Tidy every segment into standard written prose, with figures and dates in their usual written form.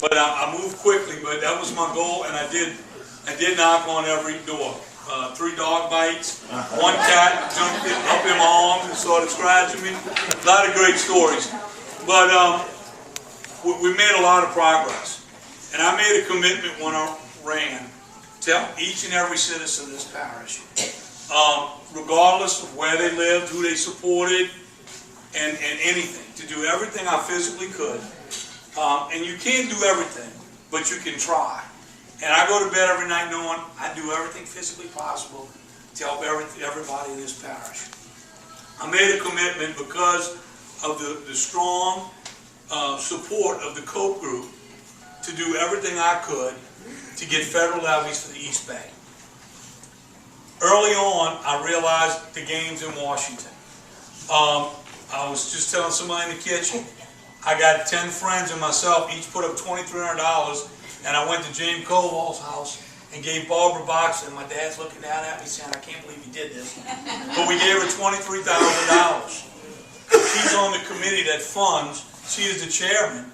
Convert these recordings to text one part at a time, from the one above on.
But I moved quickly, but that was my goal, and I did knock on every door. 3 dog bites, 1 cat jumped up in my arms and started scratching me. A lot of great stories. But we made a lot of progress. And I made a commitment when I ran to help each and every citizen of this parish, regardless of where they lived, who they supported, and anything, to do everything I physically could. And you can't do everything, but you can try. And I go to bed every night knowing I do everything physically possible to help everybody in this parish. I made a commitment because of the strong support of the Cope Group to do everything I could to get federal levies for the Eastbank. Early on, I realized the games in Washington. I was just telling somebody in the kitchen, I got 10 friends and myself, each put up $2,300, and I went to James Coval's house and gave Barbara boxes, and my dad's looking down at me saying, I can't believe you did this. But we gave her $23,000. She's on the committee that funds, she is the chairman,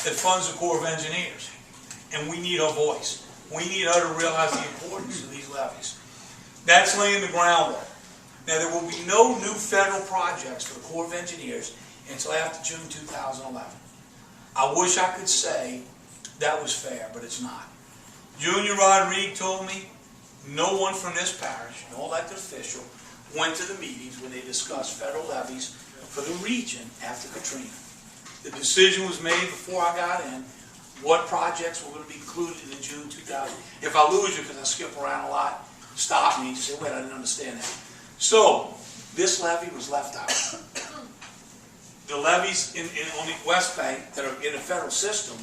that funds the Corps of Engineers. And we need her voice. We need her to realize the importance of these levees. That's laying the groundwork. Now, there will be no new federal projects for the Corps of Engineers until after June 2011. I wish I could say that was fair, but it's not. Junior Rodriguez told me no one from this parish, no elected official, went to the meetings when they discussed federal levies for the region after Katrina. The decision was made before I got in what projects were going to be included in June 2000. If I lose you because I skip around a lot, stop me and say, wait, I didn't understand that. So, this levy was left out. The levies on the West Bank that are in the federal system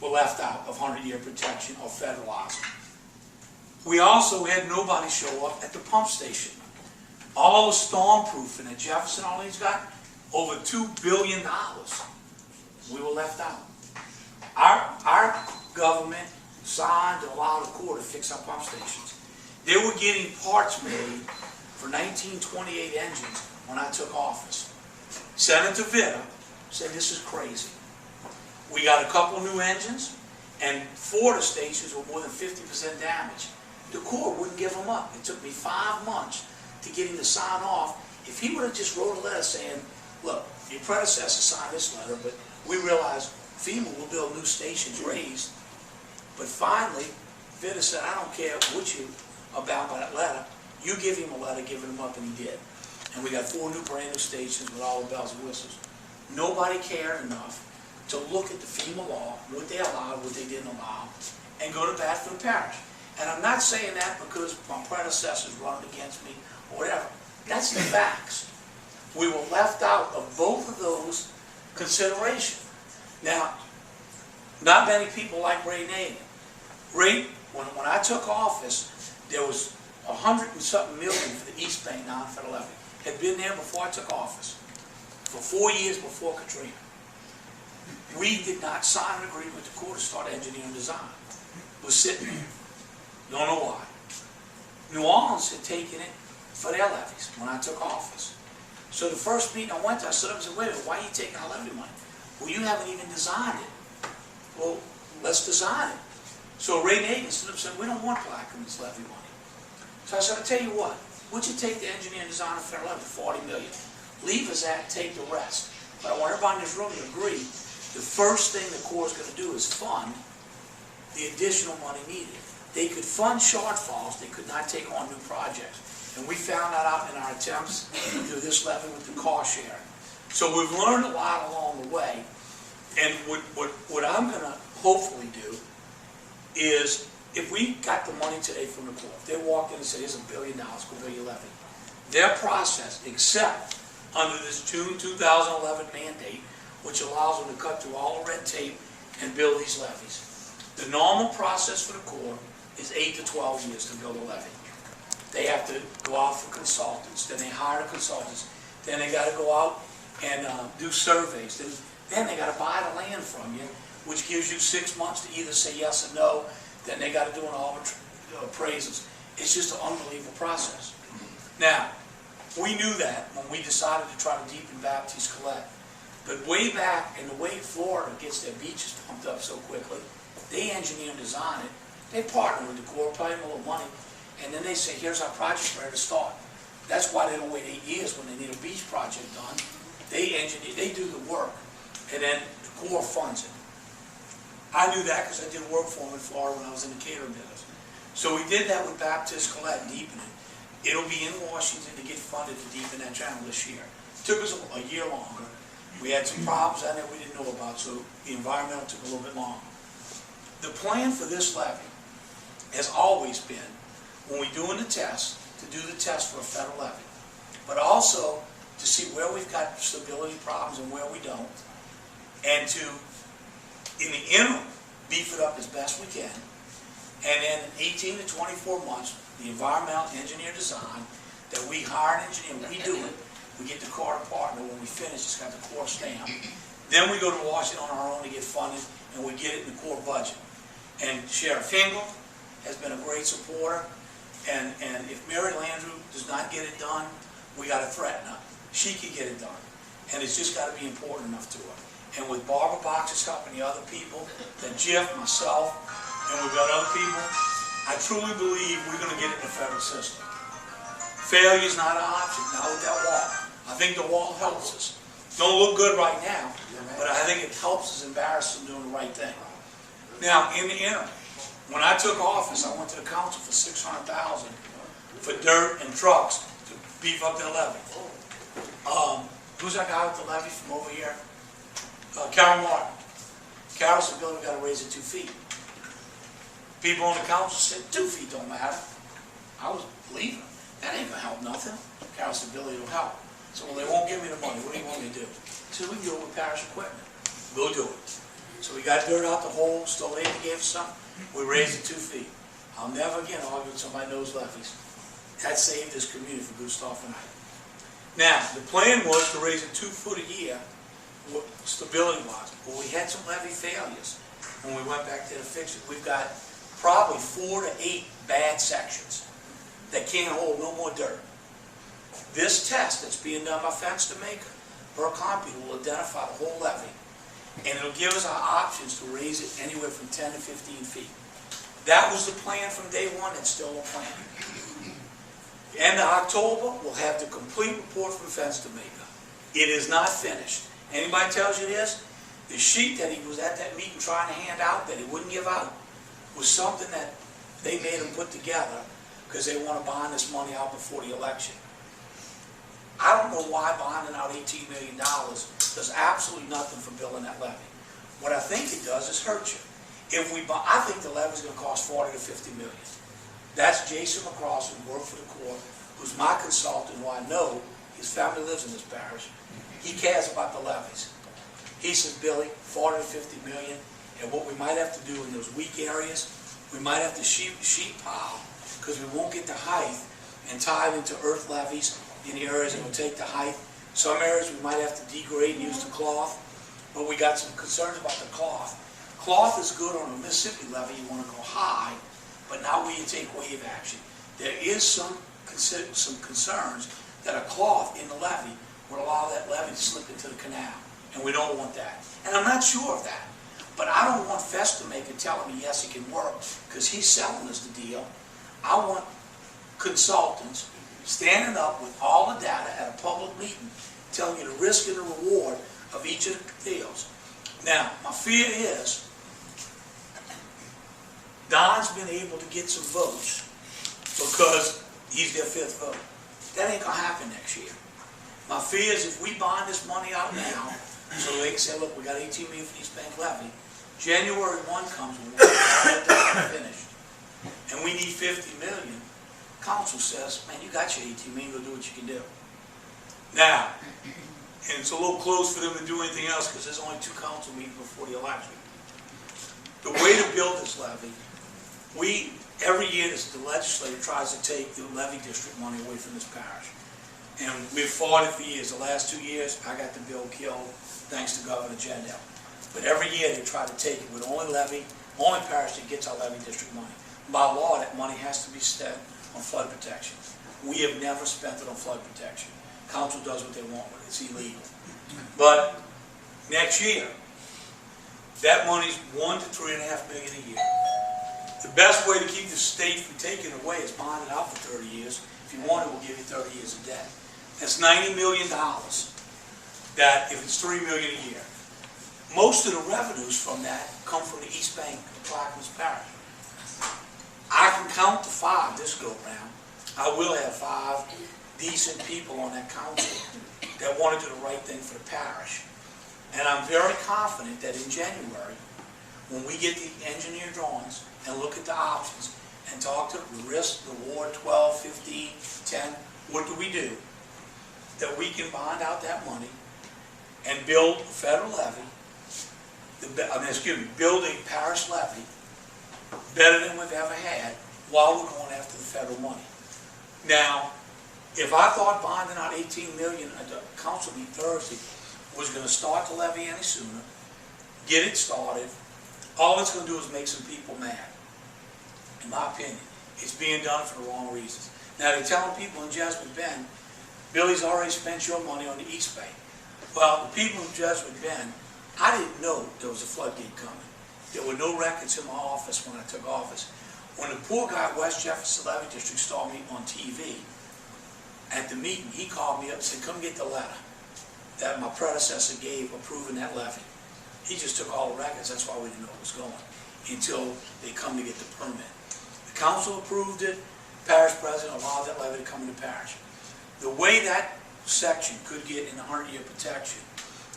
were left out of 100-year protection or federalized. We also had nobody show up at the pump station. All the stormproofing that Jefferson Orleans got, over $2 billion. We were left out. Our government signed to allow the Corps to fix our pump stations. They were getting parts made for 1928 engines when I took office. Senator Vitta said this is crazy. We got a couple new engines, and 4 of the stations were more than 50% damaged. The Corps wouldn't give them up. It took me 5 months to get him to sign off. If he would have just wrote a letter saying, look, your predecessor signed this letter, but we realized FEMA will build new stations raised. But finally, Vitta said, I don't care what you about by that letter. You give him a letter giving him up, and he did. And we got 4 new brand new stations with all the bells and whistles. Nobody cared enough to look at the FEMA law, what they allowed, what they didn't allow, and go to bat for the parish. And I'm not saying that because my predecessors running against me or whatever. That's the facts. We were left out of both of those considerations. Now, not many people like Ray Nagin. Ray, when I took office, there was 100 and something million for the Eastbank non-federal levy. Had been there before I took office, for 4 years before Katrina. We did not sign an agreement with the Corps to start engineering design. It was sitting there. Don't know why. New Orleans had taken it for their levies when I took office. So the first meeting I went to, I stood up and said, wait a minute, why are you taking our levy money? Well, you haven't even designed it. Well, let's design it. So Ray Nagin stood up and said, we don't want Plaquemines levy money. So I said, I'll tell you what, would you take the engineering design of federal levy, $40 million? Leave us that, take the rest. But I want everybody in this room to agree, the first thing the Corps is going to do is fund the additional money needed. They could fund shortfalls, they could not take on new projects. And we found that out in our attempts to do this levy with the cost sharing. So we've learned a lot along the way. And what I'm going to hopefully do is, if we got the money today from the Corps, if they walked in and said, here's $1 billion, go build your levy, their process, except under this June 2011 mandate, which allows them to cut through all the red tape and build these levies. The normal process for the Corps is 8 to 12 years to build a levy. They have to go out for consultants, then they hire the consultants, then they got to go out and do surveys, then they got to buy the land from you, which gives you 6 months to either say yes or no, then they got to do an appraisals. It's just an unbelievable process. Now, we knew that when we decided to try to deepen Baptiste Collect. But way back in the way Florida gets their beaches pumped up so quickly, they engineer and design it. They partner with the Corps, pay them a little money, and then they say, here's our project ready to start. That's why they don't wait 8 years when they need a beach project done. They engineer, they do the work, and then the Corps funds it. I knew that because I did work for them in Florida when I was in the catering business. So we did that with Baptist Colette, deepening. It'll be in Washington to get funded to deepen that channel this year. It took us a year longer. We had some problems I know we didn't know about, so the environmental took a little bit longer. The plan for this levee has always been, when we're doing the test, to do the test for a federal levee, but also to see where we've got stability problems and where we don't, and to, in the interim, beef it up as best we can, and then 18 to 24 months, the environmental engineer design, that we hire an engineer, we do it, we get the Carter partner, when we finish, it's got the Corps stamp. Then we go to Washington on our own to get funded, and we get it in the Corps budget. And Sheriff Hingle has been a great supporter, and if Mary Landrew does not get it done, we got to threaten her. She can get it done, and it's just got to be important enough to her. And with Barbara Box's help and the other people, that Jeff, myself, and we've got other people, I truly believe we're going to get it in the federal system. Failure is not an option, not with that wall. I think the wall helps us. Don't look good right now, but I think it helps us embarrass them doing the right thing. Now, in the interim, when I took office, I went to the council for $600,000 for dirt and trucks to beef up their levee. Who's that guy with the levee from over here? Carol Martin. Carol said, Billy, we got to raise it 2 feet. People on the council said, 2 feet don't matter. I was believing them. That ain't going to help nothing. Carol said, Billy, it'll help. So, well, they won't give me the money. What do you want me to do? I said, we can do it with parish equipment. We'll do it. So we got dirt out the hole, still later gave us something. We raised it 2 feet. I'll never again argue with somebody knows levees. That saved this community for Gustav and I. Now, the plan was to raise it 2 foot a year, stability-wise. But we had some levee failures when we went back there to fix it. We've got probably 4 to 8 bad sections that can't hold no more dirt. This test that's being done by Fence to Maker, per computer, will identify the whole levee, and it'll give us our options to raise it anywhere from 10 to 15 feet. That was the plan from day one. It's still a plan. End of October, we'll have the complete report from Fence to Maker. It is not finished. Anybody tells you this, the sheet that he was at that meeting trying to hand out that he wouldn't give out was something that they made him put together because they want to bond this money out before the election. I don't know why bonding out $18 million does absolutely nothing for building that levee. What I think it does is hurt you. I think the levee is going to cost $40 to $50 million. That's Jason McCross, who worked for the Corps, who's my consultant, who I know, his family lives in this parish. He cares about the levees. He says, Billy, $40 to $50 million, and what we might have to do in those weak areas, we might have to sheet pile, because we won't get the height and tie it into earth levees in the areas that will take the height. Some areas we might have to degrade and use the cloth, but we got some concerns about the cloth. Cloth is good on a Mississippi levee. You want to go high, but not where you take wave action. There is some concerns that a cloth in the levee would allow that levee to slip into the canal, and we don't want that. And I'm not sure of that, but I don't want Fest to make it telling me yes, it can work, because he's selling us the deal. I want consultants standing up with all the data at a public meeting, telling you the risk and the reward of each of the deals. Now, my fear is, Don's been able to get some votes because he's their 5th vote. That ain't going to happen next year. My fear is if we bond this money out now, so they can say, look, we got $18 million for Eastbank levee, January 1 comes when we're finished, and we need $50 million, council says, man, you got your $18 million, go do what you can do. Now, and it's a little close for them to do anything else because there's only 2 council meetings before the election. The way to build this levee, every year the legislature tries to take the levee district money away from this parish. And we've fought it for years. The last 2 years, I got the bill killed thanks to Governor Jendell. But every year they try to take it. We're the only parish that gets our levee district money. By law, that money has to be spent on flood protection. We have never spent it on flood protection. Council does what they want with it. It's illegal. But next year, that money's $1 to $3.5 million a year. The best way to keep the state from taking it away is bond it out for 30 years. If you want it, we'll give you 30 years of debt. That's $90 million that, if it's $3 million a year. Most of the revenues from that come from the Eastbank of Plaquemines Parish. I can count to 5 this go round. I will have 5 decent people on that council that want to do the right thing for the parish. And I'm very confident that in January, when we get the engineer drawings and look at the options and talk to the risk, reward, 12, 15, 10, what do we do? That we can bond out that money and build a federal levy, build a parish levy better than we've ever had while we're going after the federal money. Now, if I thought bonding out $18 million at the council meeting Thursday was going to start the levy any sooner, get it started, all it's going to do is make some people mad. In my opinion, it's being done for the wrong reasons. Now, they're telling people in Jesuit Bend, Billy's already spent your money on the Eastbank. Well, the people in Jesuit Bend, I didn't know there was a floodgate coming. There were no records in my office when I took office. When the poor guy at West Jefferson Levy District saw me on TV at the meeting, he called me up and said, come get the letter that my predecessor gave approving that levy. He just took all the records, that's why we didn't know what was going until they come to get the permit. The council approved it, parish president allowed that levy to come into parish. The way that section could get in 100-year protection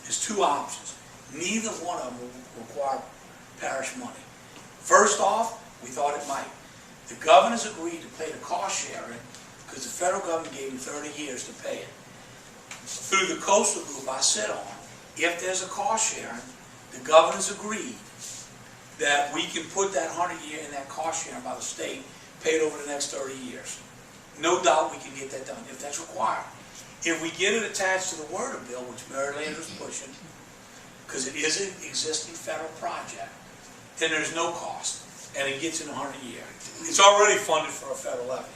is 2 options. Neither one of them will require parish money. First off, we thought it might. The governors agreed to pay the cost sharing because the federal government gave them 30 years to pay it. Through the coastal group I sit on, if there's a cost sharing, the governors agreed that we can put that 100-year in that cost sharing by the state, paid over the next 30 years. No doubt we can get that done if that's required. If we get it attached to the Word of Bill, which Maryland is pushing, because it is an existing federal project, then there's no cost, and it gets in 100 a year. It's already funded for a federal levy.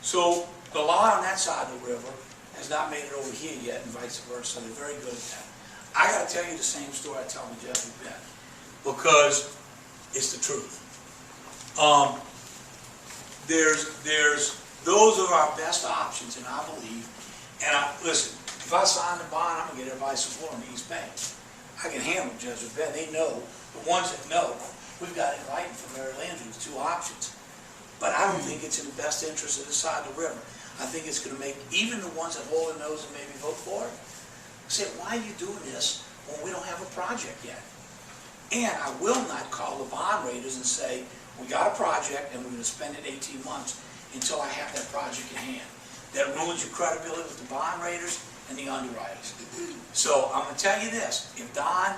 So the law on that side of the river has not made it over here yet, and vice versa. They're very good at that. I got to tell you the same story I tell the Jesuit Bend, because it's the truth. Those are our best options, and I believe. And listen, if I sign the bond, I'm gonna get everybody's support on the Eastbank. I can handle Jesuit Bend. They know. The ones that know, we've got it in writing from Mary Landry with 2 options. But I don't think it's in the best interest of this side of the river. I think it's going to make even the ones that hold their nose and maybe vote for it say, why are you doing this when we don't have a project yet? And I will not call the bond raiders and say, we got a project and we're going to spend it 18 months until I have that project in hand. That ruins your credibility with the bond raiders and the underwriters. So I'm going to tell you this, if Don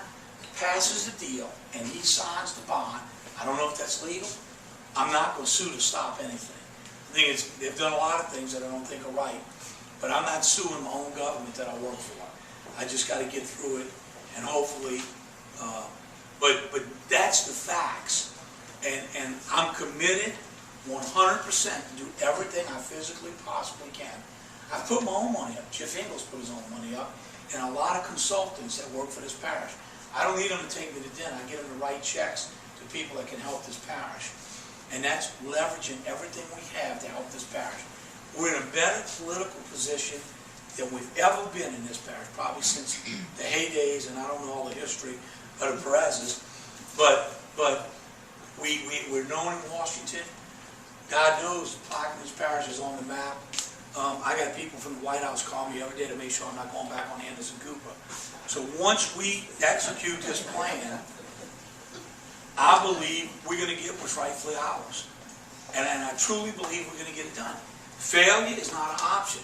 passes the deal and he signs the bond, I don't know if that's legal, I'm not going to sue to stop anything. I think they've done a lot of things that I don't think are right, but I'm not suing my own government that I work for. I just got to get through it, and hopefully, but that's the facts. And I'm committed 100% to do everything I physically possibly can. I've put my own money up. Jeff Ingles put his own money up, and a lot of consultants that work for this parish. I don't need them to take me to dinner. I get them to write checks to people that can help this parish. And that's leveraging everything we have to help this parish. We're in a better political position than we've ever been in this parish, probably since the heydays, and I don't know all the history of the Perez's, but we're known in Washington. God knows Plaquemines Parish is on the map. I got people from the White House call me every day to make sure I'm not going back on Anderson Cooper. So once we execute this plan, I believe we're going to get what's rightfully ours. And I truly believe we're going to get it done. Failure is not an option.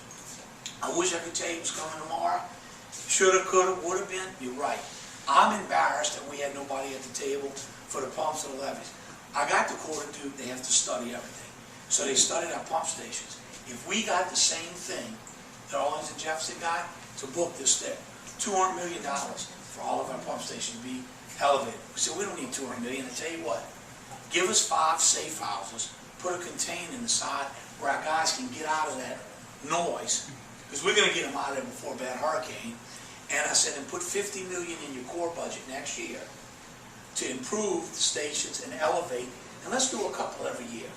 I wish I could tell you it was coming tomorrow. Shoulda, coulda, woulda been. You're right. I'm embarrassed that we had nobody at the table for the pumps and the levees. I got the Corps of Duke, they have to study everything. So they studied our pump stations. If we got the same thing that Owens and Jefferson got to book this thing, $200 million for all of our pump stations to be elevated. We said, we don't need $200 million. I tell you what, give us 5 safe houses, put a container in the side where our guys can get out of that noise, because we're going to get them out of there before a bad hurricane, And I said, and put 50 million in your core budget next year to improve the stations and elevate, and let's do a couple every year,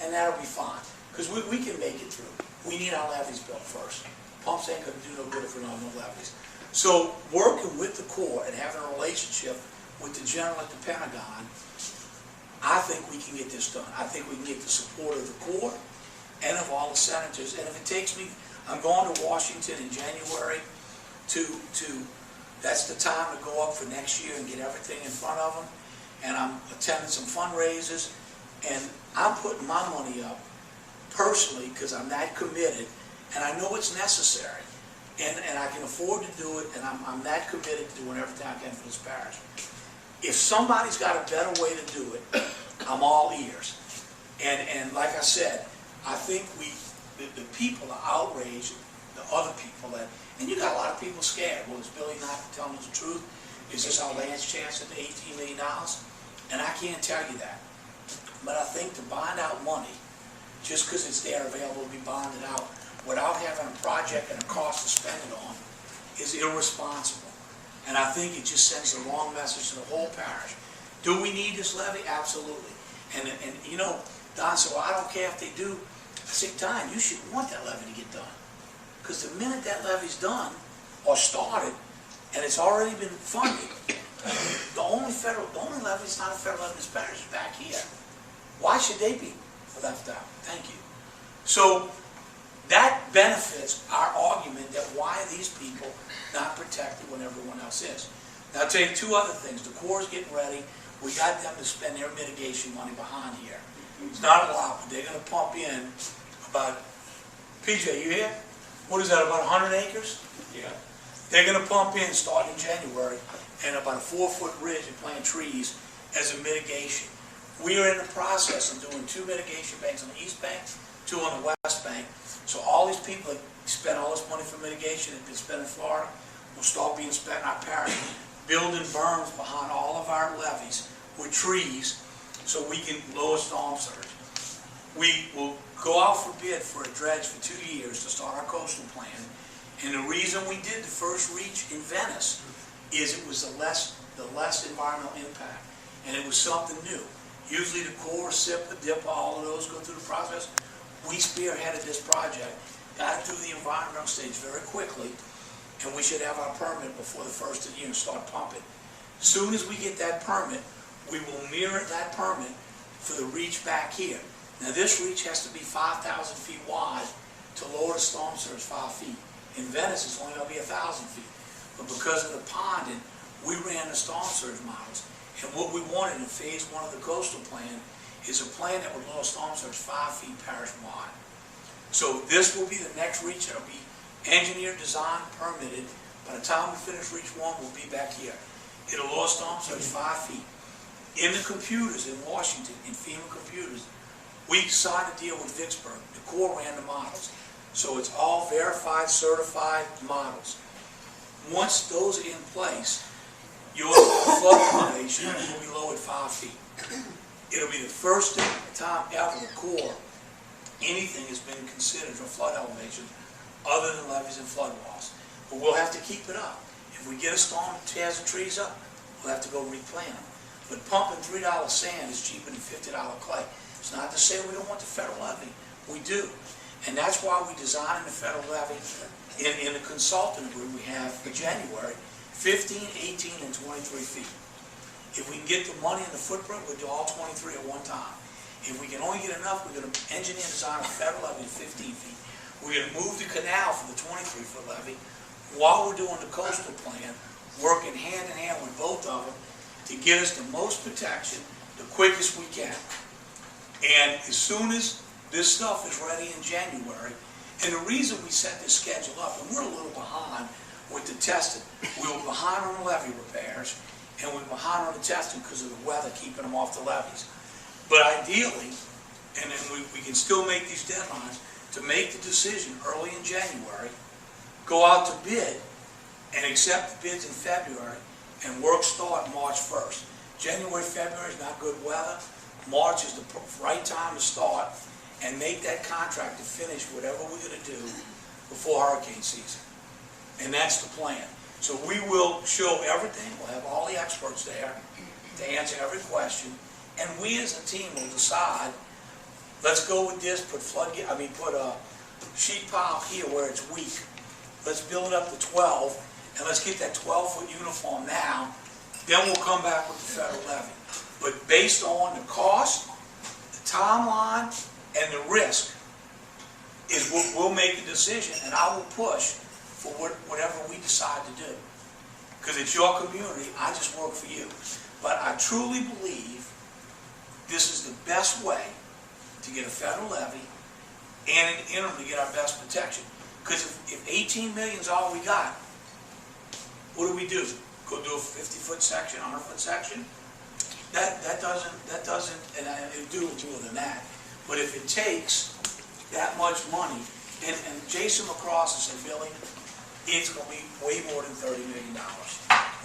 and that'll be fine, because we can make it through. We need our levees built first. Pumps ain't gonna do no good if we don't have no levees. So working with the Corps and having a relationship with the general at the Pentagon, I think we can get this done. I think we can get the support of the Corps and of all the senators, and if it takes me, I'm going to Washington in January that's the time to go up for next year and get everything in front of them, and I'm attending some fundraisers, and I'm putting my money up personally because I'm that committed, and I know it's necessary, and I can afford to do it, and I'm that committed to doing everything I can for this parish. If somebody's got a better way to do it, I'm all ears. And like I said, I think the people are outraged, the other people that, and you got a lot of people scared. Well, is Billy not telling us the truth? Is this our last chance at the $18 million? And I can't tell you that. But I think to bond out money, just because it's there available to be bonded out, without having a project and a cost to spend it on, is irresponsible. And I think it just sends the wrong message to the whole parish. Do we need this levy? Absolutely. And you know, Don said, well, I don't care if they do. I said, Don, you should want that levy to get done. Because the minute that levy's done, or started, and it's already been funded, the only levy that's not a federal levy in this parish is back here. Why should they be left out? Thank you. So that benefits our argument that why are these people not protected when everyone else is. Now I'll tell you two other things. The Corps is getting ready. We got them to spend their mitigation money behind here. It's not allowed, but they're going to pump in about, PJ, you here? What is that, about 100 acres? Yeah. They're going to pump in starting in January, and about a 4-foot ridge and plant trees as a mitigation. We are in the process of doing 2 mitigation banks on the East Bank, 2 on the West Bank. So all these people that spend all this money for mitigation that been spent in Florida will start being spent in our parish, building berms behind all of our levees with trees so we can lower storm surge. We will go out for bid for a dredge for 2 years to start our coastal plan. And the reason we did the first reach in Venice is it was the less environmental impact. And it was something new. Usually the Corps, SIPA, DIPA, all of those go through the process. We spearheaded this project, got it through the environmental stage very quickly, and we should have our permit before the first of the year and start pumping. As soon as we get that permit, we will mirror that permit for the reach back here. Now this reach has to be 5,000 feet wide to lower the storm surge 5 feet. In Venice, it's only going to be 1,000 feet. But because of the ponding, we ran the storm surge models. And what we wanted in phase 1 of the coastal plan is a plan that would lower storm surge 5 feet parish wide. So this will be the next reach. It'll be engineered, designed, permitted. By the time we finish reach 1, we'll be back here. It'll lower storm surge 5 feet. In the computers in Washington, in FEMA computers, we signed a deal with Vicksburg. The Corps ran the models. So it's all verified, certified models. Once those are in place, your flood elevation will be lowered 5 feet. It'll be the first time ever the Corps, anything has been considered for flood elevation other than levees and flood walls. But we'll have to keep it up. If we get a storm that tears the trees up, we'll have to go replant them. But pumping $3 sand is cheaper than $50 clay. It's not to say we don't want the federal levy. We do. And that's why we designed the federal levy in the consultant group we have for January, 15, 18, and 23 feet. If we can get the money in the footprint, we'll do all 23 at one time. If we can only get enough, we're going to engineer and design a federal levy to 15 feet. We're going to move the canal for the 23-foot levy while we're doing the coastal plan, working hand in hand with both of them to get us the most protection the quickest we can. And as soon as this stuff is ready in January, and the reason we set this schedule up, and we're a little behind with the testing, we were behind on the levee repairs, and we were behind on the testing because of the weather keeping them off the levees. But ideally, and then we can still make these deadlines, to make the decision early in January, go out to bid, and accept the bids in February, and work start March 1st. January, February is not good weather. March is the right time to start and make that contract to finish whatever we're going to do before hurricane season. And that's the plan. So we will show everything, we'll have all the experts there to answer every question, and we as a team will decide, let's go with this, put a sheet pile here where it's weak. Let's build it up to 12, and let's get that 12-foot uniform now, then we'll come back with the federal levy. But based on the cost, the timeline, and the risk, is what we'll make a decision, and I will push for whatever we decide to do. Because it's your community, I just work for you. But I truly believe this is the best way to get a federal levy and in the interim to get our best protection. Because if 18 million is all we got, what do? Go do a 50-foot section, 100-foot section? That doesn't, and it'll do more than that. But if it takes that much money, and Jason LaCrosse said, Billy, it's going to be way more than $30 million.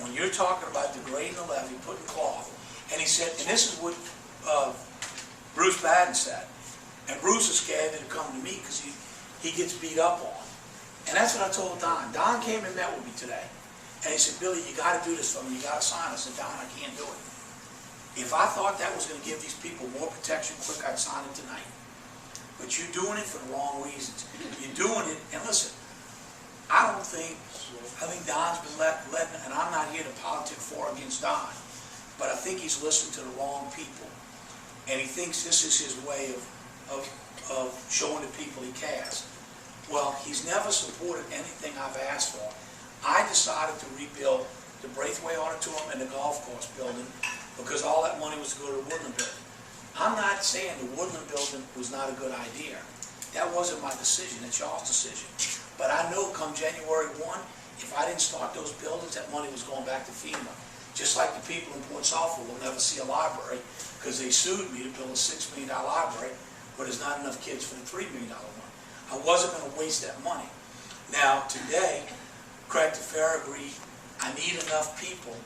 When you're talking about degrading the levee, putting cloth, and he said, and this is what Bruce Madden said, and Bruce is scared that he'll come to me because he gets beat up on. And that's what I told Don. Don came and met with me today. And he said, Billy, you got to do this for me. You got to sign. I said, Don, I can't do it. If I thought that was going to give these people more protection quick, I'd sign it tonight. But you're doing it for the wrong reasons. You're doing it, and listen, I think Don's been led, and I'm not here to politic for or against Don, but I think he's listened to the wrong people. And he thinks this is his way of showing the people he cares. Well, he's never supported anything I've asked for. I decided to rebuild the Braithwaite Auditorium and the golf course building because all that money was to go to the Woodland building. I'm not saying the Woodland building was not a good idea. That wasn't my decision, it's y'all's decision. But I know come January 1, if I didn't start those buildings, that money was going back to FEMA. Just like the people in Port Sulphur will never see a library because they sued me to build a $6 million library, but there's not enough kids for the $3 million one. I wasn't going to waste that money. Now, today, Craig DeFer agreed I need enough people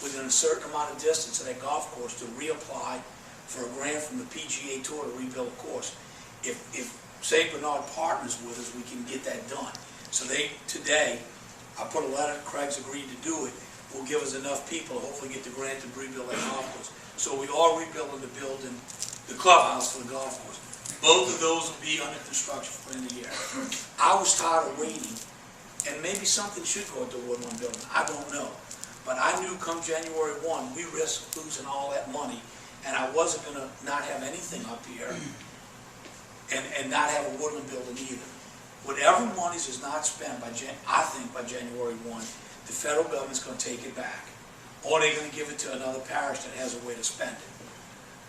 within a certain amount of distance of that golf course to reapply for a grant from the PGA Tour to rebuild a course. If St. Bernard partners with us, we can get that done. So today, I put a letter, Craig's agreed to do it, will give us enough people to hopefully get the grant to rebuild that golf course. So we are rebuilding the clubhouse for the golf course. Both of those will be under construction for the end of the year. I was tired of waiting, and maybe something should go at the Woodland building, I don't know. But I knew come January 1, we risked losing all that money, and I wasn't going to not have anything up here and not have a Woodland building either. Whatever monies is not spent by, I think by January 1, the federal government's going to take it back. Or they're going to give it to another parish that has a way to spend it.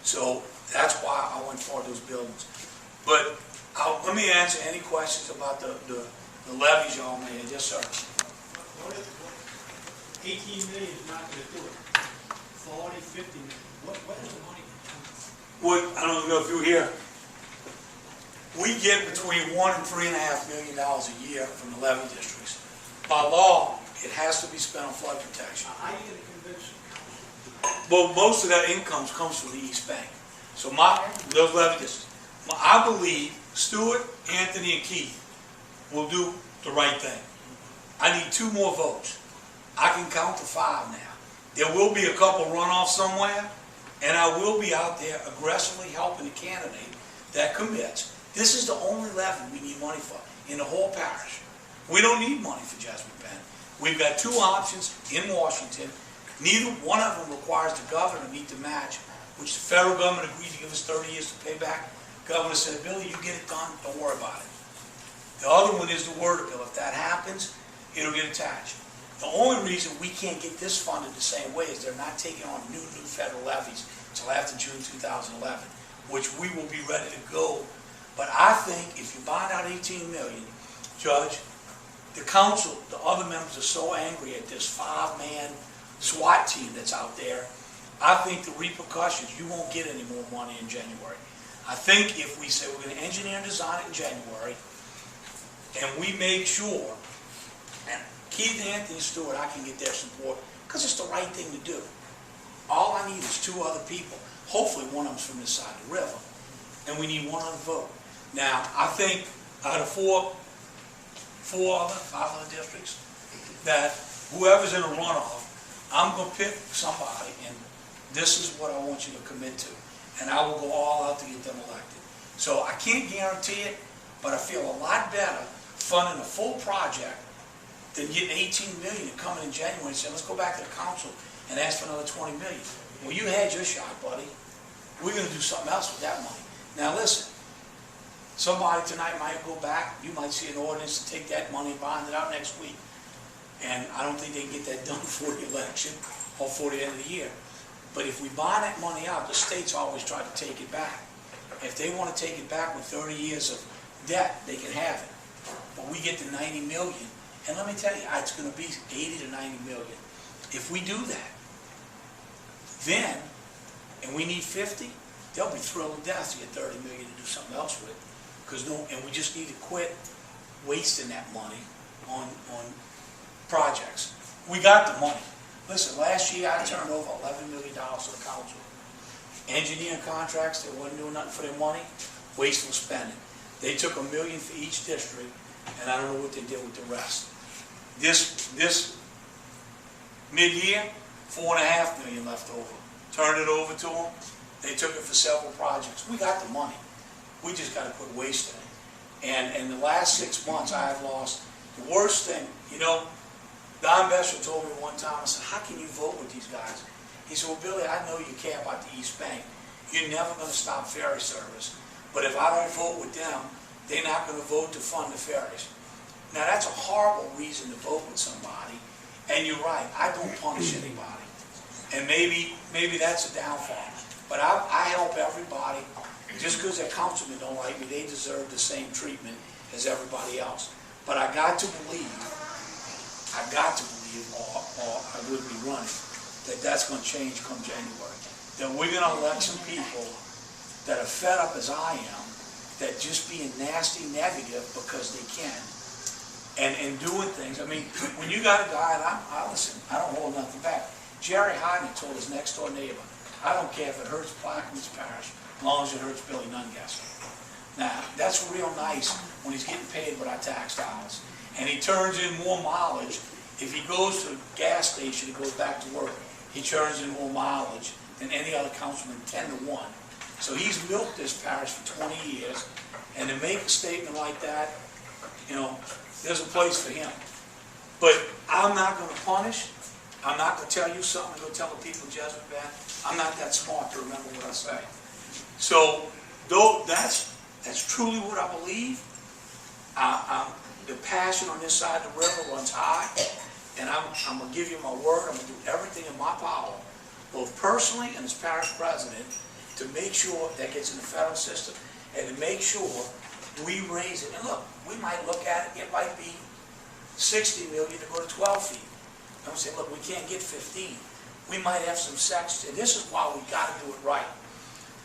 So that's why I went for those buildings. But let me answer any questions about the levies y'all made. Yes, sir. 18 million is not going to do it. 40, 50 million. What is the money? I don't know if you hear. We get between $1 and $3.5 million a year from the levee districts. By law, it has to be spent on flood protection. How are you going to convince them? Well, most of that income comes from the Eastbank. So those levee districts. I believe Stewart, Anthony, and Keith will do the right thing. I need 2 more votes. I can count to 5 now. There will be a couple runoffs somewhere, and I will be out there aggressively helping the candidate that commits. This is the only levy we need money for in the whole parish. We don't need money for Jasmine Bend. We've got 2 options in Washington. Neither one of them requires the governor to meet the match, which the federal government agreed to give us 30 years to pay back. Governor said, Billy, you get it done, don't worry about it. The other one is the water bill. If that happens, it'll get attached. The only reason we can't get this funded the same way is they're not taking on new federal levies until after June 2011, which we will be ready to go. But I think if you bind out 18 million, Judge, the council, the other members are so angry at this 5-man SWAT team that's out there. I think the repercussions, you won't get any more money in January. I think if we say we're going to engineer and design it in January, and we make sure, and Keith, Anthony, Stewart, I can get their support, because it's the right thing to do. All I need is 2 other people. Hopefully one of them's from this side of the river. And we need 1 other vote. Now, I think out of 5 other districts, that whoever's in a runoff, I'm gonna pick somebody, and this is what I want you to commit to. And I will go all out to get them elected. So I can't guarantee it, but I feel a lot better funding a full project than getting 18 million and coming in January and saying, let's go back to the council and ask for another 20 million. Well, you had your shot, buddy. We're gonna do something else with that money. Now listen, somebody tonight might go back, you might see an ordinance to take that money and bond it out next week. And I don't think they can get that done before the election or before the end of the year. But if we bond that money out, the states always try to take it back. If they want to take it back with 30 years of debt, they can have it. But we get to 90 million, and let me tell you, it's going to be 80 to 90 million. If we do that, then, and we need 50, they'll be thrilled to death to get 30 million to do something else with. And we just need to quit wasting that money on projects. We got the money. Listen, last year I turned over $11 million to the council. Engineering contracts, they wasn't doing nothing for their money, wasteful spending. They took $1 million for each district, and I don't know what they did with the rest. This mid-year, $4.5 million left over. Turned it over to them. They took it for several projects. We got the money. We just got to quit wasting it. And in the last 6 months, I have lost. The worst thing, you know, Don Besser told me one time, I said, how can you vote with these guys? He said, well, Billy, I know you care about the Eastbank. You're never going to stop ferry service. But if I don't vote with them, they're not going to vote to fund the ferries. Now, that's a horrible reason to vote with somebody. And you're right, I don't punish anybody. And maybe that's a downfall. But I help everybody. Just because their councilmen don't like me, they deserve the same treatment as everybody else. But I got to believe, or I wouldn't be running, that that's going to change come January. That we're going to elect some people that are fed up as I am, that just being nasty negative because they can, and doing things. I mean, when you got a guy, and I listen, I don't hold nothing back. Jerry Hyden told his next door neighbor, I don't care if it hurts Plaquemines Parish, as long as it hurts Billy Nungesser. Now, that's real nice when he's getting paid with our tax dollars. And he turns in more mileage. If he goes to a gas station and goes back to work, he turns in more mileage than any other councilman, 10 to 1. So he's milked this parish for 20 years. And to make a statement like that, you know, there's a place for him. But I'm not going to punish. I'm not going to tell you something and go tell the people Jessamine bad. I'm not that smart to remember what I say. So, though that's truly what I believe. The passion on this side of the river runs high, and I'm going to give you my word. I'm going to do everything in my power, both personally and as parish president, to make sure that gets in the federal system, and to make sure we raise it. And look, we might look at it, it might be 60 million to go to 12 feet. And we say, look, we can't get 15. We might have some sections, and this is why we got to do it right.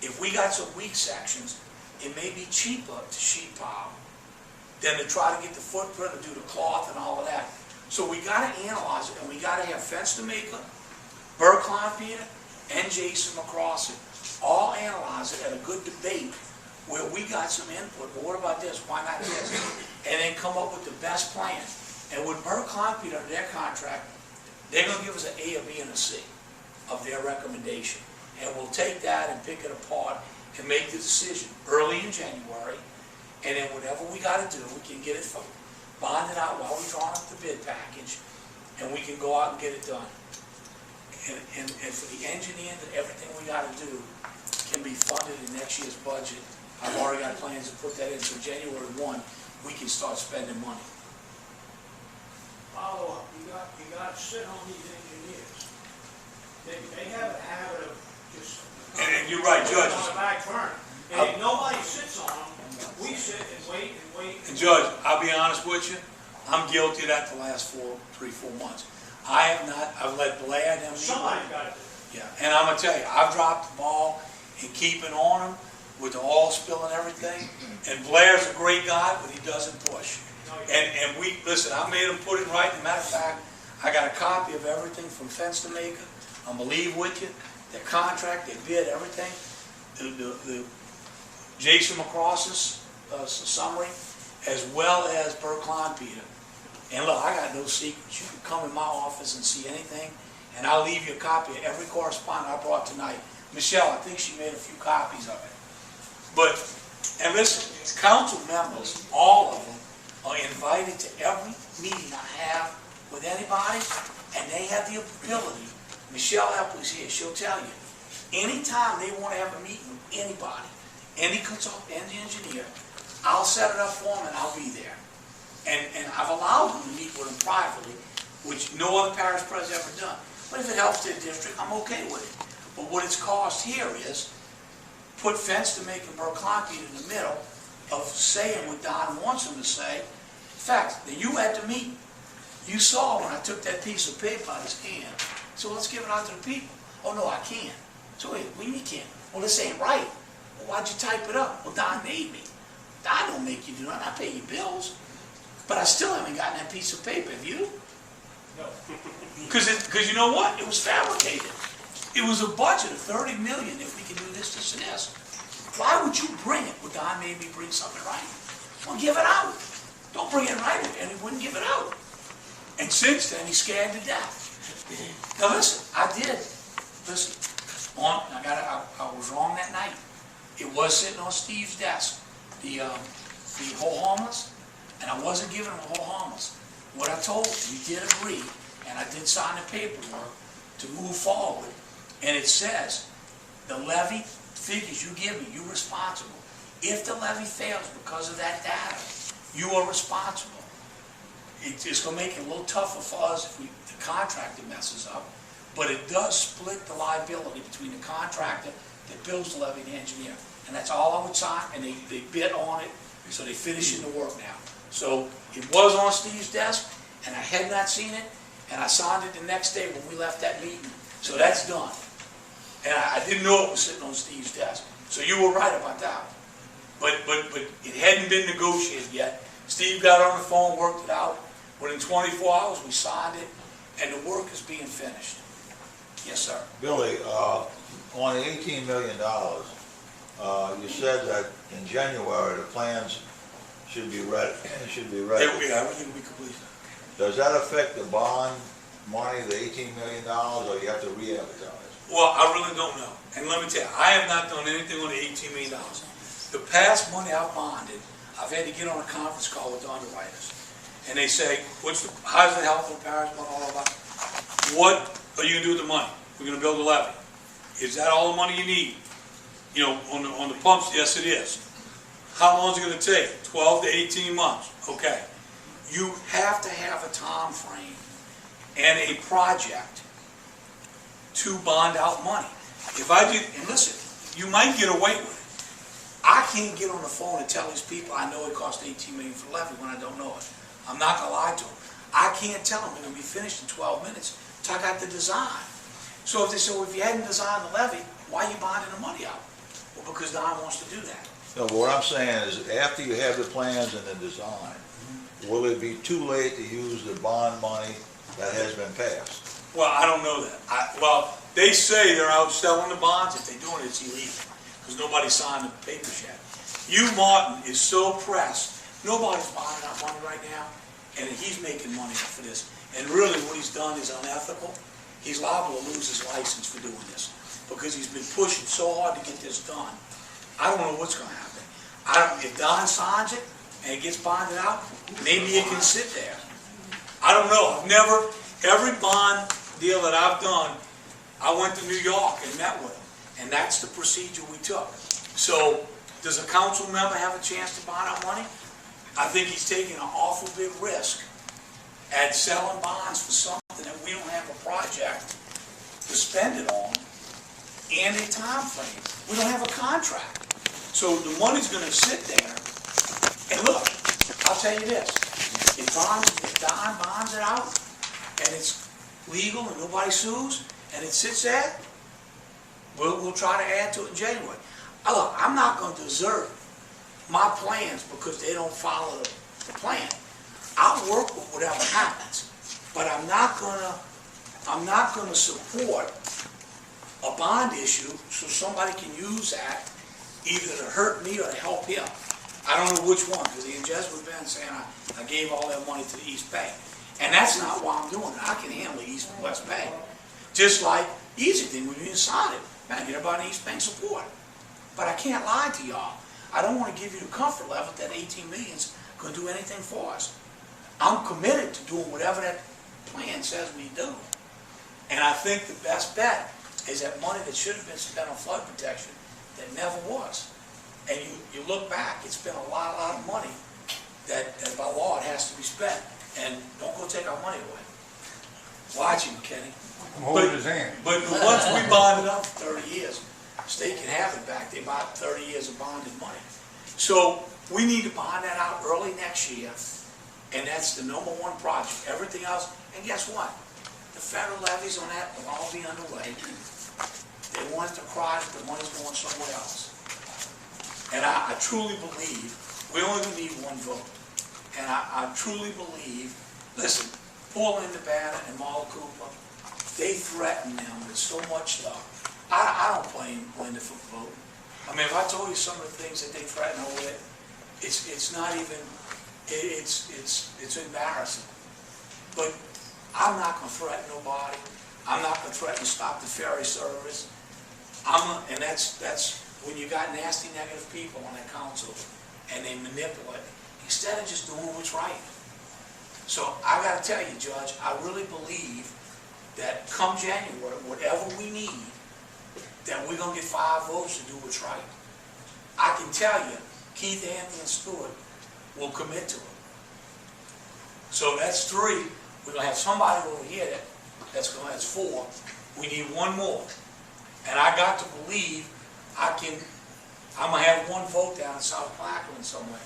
If we got some weak sections, it may be cheaper to sheet pile than to try to get the footprint and do the cloth and all of that. So we got to analyze it, and we got to have Fenstermaker, Burr Kleinpeter, and Jason McCrossin all analyze it at a good debate where we got some input. But what about this? Why not this? And then come up with the best plan. And with Burr Kleinpeter under their contract, they're going to give us an A, a B, and a C of their recommendation. And we'll take that and pick it apart and make the decision early in January. And then whatever we got to do, we can get it bonded out while we're drawing up the bid package, and we can go out and get it done. And for the engineering and everything we got to do can be funded in next year's budget. I've already got plans to put that in, so January 1, we can start spending money. Follow up, you got to sit on these engineers. They have a habit of just. And you're right, Judge. On the back burner. And if nobody sits on them, we sit and wait and wait. And Judge, I'll be honest with you, I'm guilty of that the last 3, 4 months. I have not, I've let Blair and them. Somebody's got to do it. Yeah, and I'm going to tell you, I've dropped the ball in keeping on them with the oil spill and everything. And Blair's a great guy, but he doesn't push. And we, listen, I made him put it right. As a matter of fact, I got a copy of everything from Fenstermaker. I'm going to leave with you. Their contract, their bid, everything. The Jason McCross's summary, as well as Burr Kleinpeter. And look, I got no secrets. You can come in my office and see anything, and I'll leave you a copy of every correspondence I brought tonight. Michelle, I think she made a few copies of it. But, and listen, council members, all of them, are invited to every meeting I have with anybody, and they have the ability. Michelle Epley's here, she'll tell you. Anytime they want to have a meeting with anybody, any consultant, any engineer, I'll set it up for them and I'll be there. And I've allowed them to meet with them privately, which no other parish president ever done. But if it helps their district, I'm okay with it. But what it's cost here is put fence to make concrete in the middle of saying what Don wants them to say. In fact, you had the meeting. You saw when I took that piece of paper out of his hand. So let's give it out to the people. Oh no, I can't. So wait, we can't. Well, this ain't right. Well, why'd you type it up? Well, Don made me. Don don't make you do that. I pay you bills. But I still haven't gotten that piece of paper. Have you? No. Because you know what? It was fabricated. It was a budget of $30 million if we could do this, this, and this. Why would you bring it? Well, Don made me bring something right. Well, give it out. Don't bring it right, and he wouldn't give it out. And since then, he's scared to death. Now listen, I did. Listen, I was wrong that night. It was sitting on Steve's desk, the whole harmless, and I wasn't giving him a whole harmless. What I told him, we did agree, and I did sign the paperwork to move forward, and it says, the levy figures you give me, you're responsible. If the levy fails because of that data, you are responsible. It's going to make it a little tougher for us if the contractor messes up, but it does split the liability between the contractor that builds the levy and the engineer. And that's all I would sign, and they bid on it, so they're finishing the work now. So it was on Steve's desk, and I had not seen it, and I signed it the next day when we left that meeting. So that's done. And I didn't know it was sitting on Steve's desk. So you were right about that. But it hadn't been negotiated yet. Steve got on the phone, worked it out. Within 24 hours, we signed it, and the work is being finished. Yes, sir. Billy, on the $18 million, you said that in January, the plans should be ready. Everything will be completed. Does that affect the bond money, the $18 million, or you have to re-advertise? Well, I really don't know. And let me tell you, I have not done anything on the $18 million. The past money I've bonded, I've had to get on a conference call with the underwriters. And they say, how's the health of the parish, blah, blah, blah, blah. What are you going to do with the money? We're going to build a levee. Is that all the money you need? You know, on the pumps, yes it is. How long is it going to take? 12 to 18 months. Okay. You have to have a time frame and a project to bond out money. If I do, and listen, you might get away with it. I can't get on the phone and tell these people I know it cost $18 million for the levee when I don't know it. I'm not going to lie to them. I can't tell them it's going to be finished in 12 minutes until I got the design. So if they say, well, if you hadn't designed the levee, why are you bonding the money out? Well, because Don wants to do that. No, but what I'm saying is, after you have the plans and the design, will it be too late to use the bond money that has been passed? Well, I don't know that. Well, they say they're out selling the bonds. If they're doing it, it's illegal because nobody signed the papers yet. Hugh Martin is so pressed. Nobody's bonding our money right now, and he's making money for this. And really what he's done is unethical. He's liable to lose his license for doing this because he's been pushing so hard to get this done. I don't know what's going to happen. If Don signs it and it gets bonded out, maybe it can sit there. I don't know. Every bond deal that I've done, I went to New York and met with him, and that's the procedure we took. So does a council member have a chance to bond out money? I think he's taking an awful big risk at selling bonds for something that we don't have a project to spend it on and a time frame. We don't have a contract. So the money's going to sit there. And look, I'll tell you this. If Don bonds it out and it's legal and nobody sues and it sits there, we'll try to add to it in January. Look, I'm not going to desert my plans because they don't follow the plan. I'll work with whatever happens, but I'm not gonna support a bond issue so somebody can use that either to hurt me or to help him. I don't know which one, because the Jesuit been saying I gave all that money to the Eastbank. And that's not why I'm doing it. I can handle the East and West Bank. Just like, easy thing, when you inside it, man, get everybody Eastbank support. But I can't lie to y'all. I don't want to give you the comfort level that 18 million's going to do anything for us. I'm committed to doing whatever that plan says we do. And I think the best bet is that money that should have been spent on flood protection that never was. And you look back, it's been a lot of money that by law it has to be spent. And don't go take our money away. Watch him, Kenny. I'm holding his hand. But once we bond it up for 30 years, state can have it back. They bought 30 years of bonded money. So we need to bond that out early next year. And that's the #1 project. Everything else, and guess what? The federal levies on that will all be underway. They want us to cry that the money's going somewhere else. And I truly believe we only need one vote. And I truly believe, listen, Paul Linda Banner and Marla Cooper, they threaten them with so much stuff. I don't blame Linda for voting. I mean, if I told you some of the things that they threaten over it, it's not even, it's embarrassing. But I'm not going to threaten nobody. I'm not going to threaten to stop the ferry service. And that's when you got nasty, negative people on that council and they manipulate, instead of just doing what's right. So I got to tell you, Judge, I really believe that come January, whatever we need, that we're going to get 5 votes to do what's right. I can tell you, Keith, Anthony, and Stewart will commit to it. So that's 3. We're going to have somebody over here that's 4. We need 1 more. And I got to believe I'm going to have 1 vote down in South Plaquemine somewhere.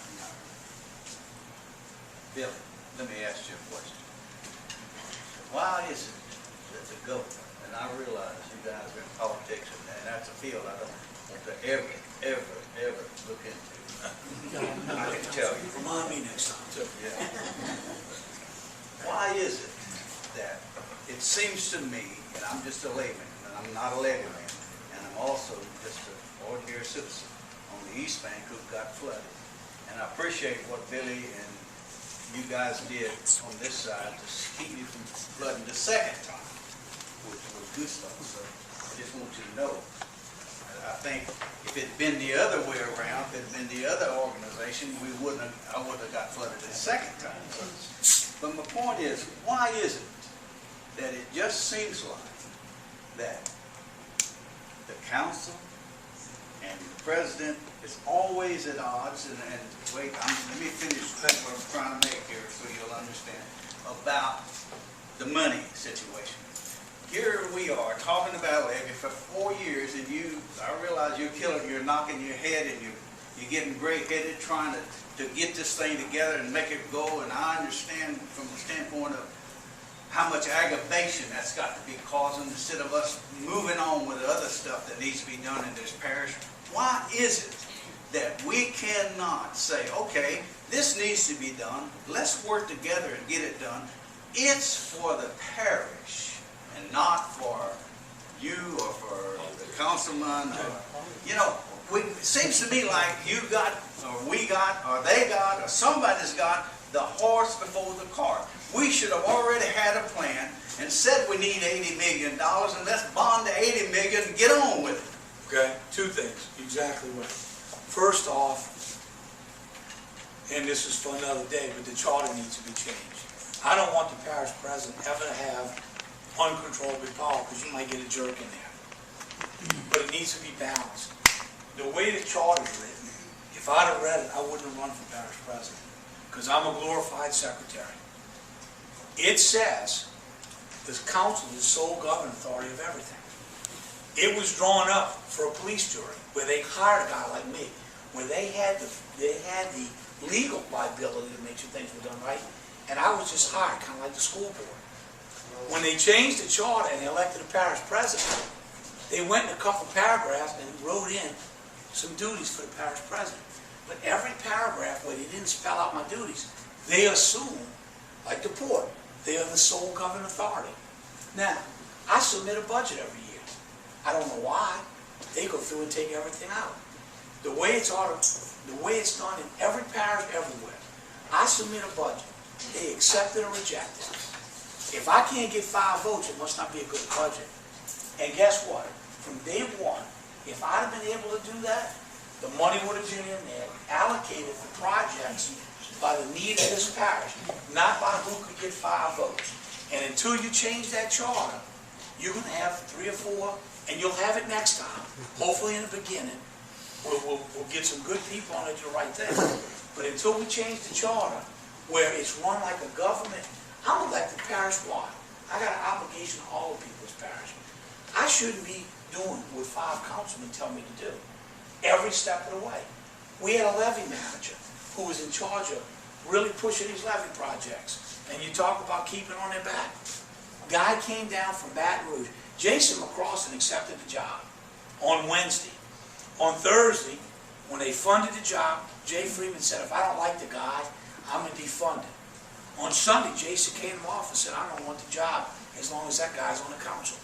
Bill, let me ask you a question. Why is it that the government, and I realize you guys are in politics and that's a field I don't want to ever look into. I can tell you. Remind me next time, too. Yeah. Why is it that it seems to me, and I'm just a layman, and I'm not a levee man, and I'm also just an ordinary citizen on the Eastbank who got flooded. And I appreciate what Billy and you guys did on this side to keep you from flooding the second time, which was good stuff. So I just want you to know, I think if it had been the other way around, if it had been the other organization, I wouldn't have got flooded the second time. But my point is, why is it that it just seems like that the council and the president is always at odds, and wait, let me finish what I'm trying to make here so you'll understand, about the money situation. Here we are talking about levee for 4 years, and I realize you're knocking your head, and you're getting gray-headed trying to get this thing together and make it go, and I understand from the standpoint of how much aggravation that's got to be causing instead of us moving on with the other stuff that needs to be done in this parish. Why is it that we cannot say, okay, this needs to be done, let's work together and get it done. It's for the parish and not for you or for the councilman. It seems to me like you got, or we got, or they got, or somebody's got the horse before the cart. We should have already had a plan and said we need $80 million and let's bond the $80 million and get on with it. Okay, 2 things, exactly right. First off, and this is for another day, but the charter needs to be changed. I don't want the parish president ever to have uncontrollable power, because you might get a jerk in there. But it needs to be balanced. The way the charter is written, if I'd have read it, I wouldn't have run for parish president, because I'm a glorified secretary. It says the council is the sole governing authority of everything. It was drawn up for a police jury where they hired a guy like me, where they had the legal liability to make sure things were done right, and I was just hired, kind of like the school board. When they changed the charter and they elected a parish president, they went in a couple paragraphs and wrote in some duties for the parish president. But every paragraph where they didn't spell out my duties, they assume, like the port, they are the sole governing authority. Now, I submit a budget every year. I don't know why. They go through and take everything out. the way it's done in every parish everywhere. I submit a budget, they accept it or reject it. If I can't get 5 votes, it must not be a good budget. And guess what? From day one, if I'd have been able to do that, the money would have been in there, allocated for projects by the need of this parish, not by who could get 5 votes. And until you change that charter, you're going to have 3 or 4, and you'll have it next time, hopefully in the beginning. We'll get some good people on it to do the right thing. But until we change the charter, where it's run like a government, I'm elected parish-wide. I got an obligation to all the people's parish. I shouldn't be doing what 5 councilmen tell me to do every step of the way. We had a levee manager who was in charge of really pushing these levee projects. And you talk about keeping on their back. Guy came down from Baton Rouge. Jason McCrossin accepted the job on Wednesday. On Thursday, when they funded the job, Jay Freeman said, if I don't like the guy, I'm going to defund it. On Sunday, Jason came to my office and said, I don't want the job as long as that guy's on the council.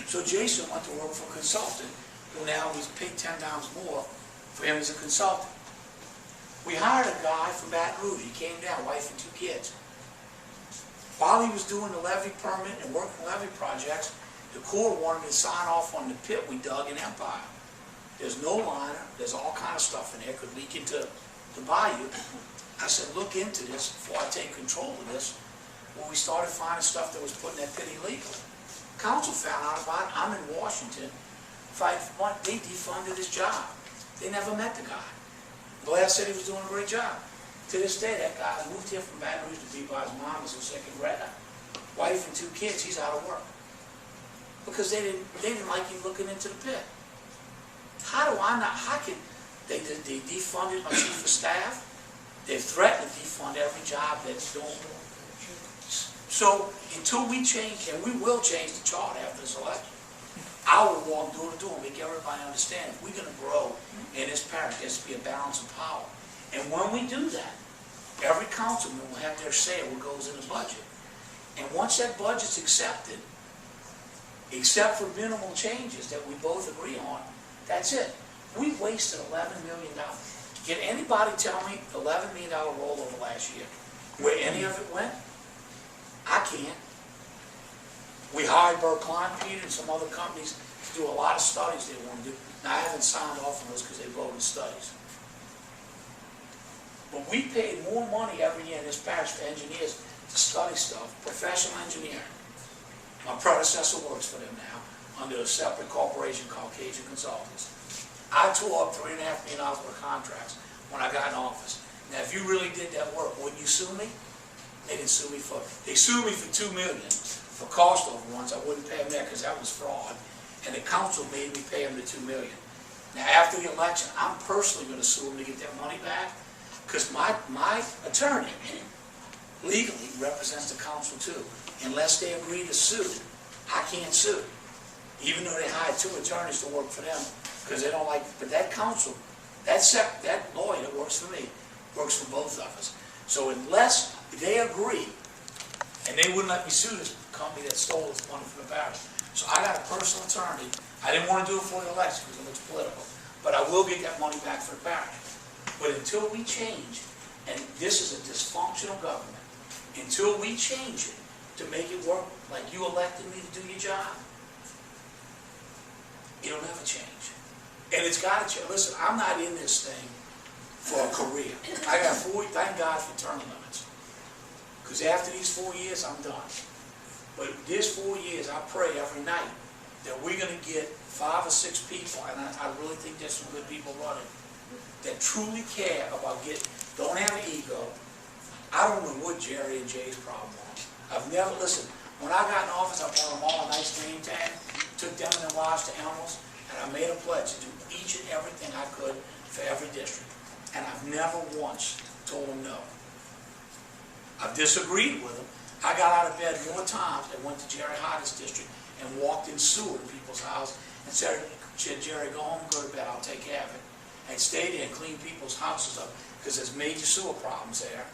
So Jason went to work for a consultant who now was paid 10 times more for him as a consultant. We hired a guy from Baton Rouge. He came down, wife and 2 kids. While he was doing the levee permit and working levee projects, the Corps wanted to sign off on the pit we dug in Empire. There's no liner, there's all kind of stuff in there, could leak into the bayou. I said, look into this before I take control of this. When we started finding stuff that was put in that pit illegally. Council found out about it. I'm in Washington. They defunded his job. They never met the guy. The last said he was doing a great job. To this day, that guy moved here from Baton Rouge to be by his mom as a second grader. Wife and 2 kids, he's out of work. Because they didn't like him looking into the pit. How can they defunded my chief of staff? They've threatened to defund every job that's doing. So until we change, and we will change the charter after this election, I will walk door to door and make everybody understand if we're going to grow in this parish, there has to be a balance of power. And when we do that, every councilman will have their say of what goes in the budget. And once that budget's accepted, except for minimal changes that we both agree on, that's it. We wasted $11 million. Can anybody tell me the $11 million rollover last year, where any of it went? I can't. We hired Burke Klein, Peter, and some other companies to do a lot of studies they want to do. Now, I haven't signed off on those because they voted studies. But we paid more money every year in this parish for engineers to study stuff, professional engineering. My predecessor works for them now under a separate corporation called Cajun Consultants. I tore up $3.5 million worth of contracts when I got in office. Now, if you really did that work, wouldn't you sue me? They didn't sue me for, they sued me for $2 million for cost overruns. I wouldn't pay them that because that was fraud. And the council made me pay them the $2 million. Now, after the election, I'm personally going to sue them to get their money back because my attorney legally represents the council too. Unless they agree to sue, I can't sue. Even though they hired 2 attorneys to work for them because they don't like, but that council, that lawyer that works for me, works for both of us. So unless they agree, and they wouldn't let me sue this company that stole this money from the parish. So I got a personal attorney. I didn't want to do it for the election because it looks political, but I will get that money back for the parish. But until we change, and this is a dysfunctional government, until we change it to make it work like you elected me to do your job, it'll never change. And it's got to change. Listen, I'm not in this thing for a career. I got 4, thank God for term limits. Because after these 4 years, I'm done. But this 4 years, I pray every night that we're going to get 5 or 6 people, and I really think there's some good people running, that truly care about don't have an ego. I don't know what Jerry and Jay's problem was. I've never, listen, when I got in office, I bought them all a nice name tag, took them and their wives to animals, and I made a pledge to do each and everything I could for every district. And I've never once told them no. I've disagreed with them. I got out of bed more times and went to Jerry Hodges' district and walked in sewer to people's house and said, Jerry, go home and go to bed, I'll take care of it. And stay there and clean people's houses up because there's major sewer problems there.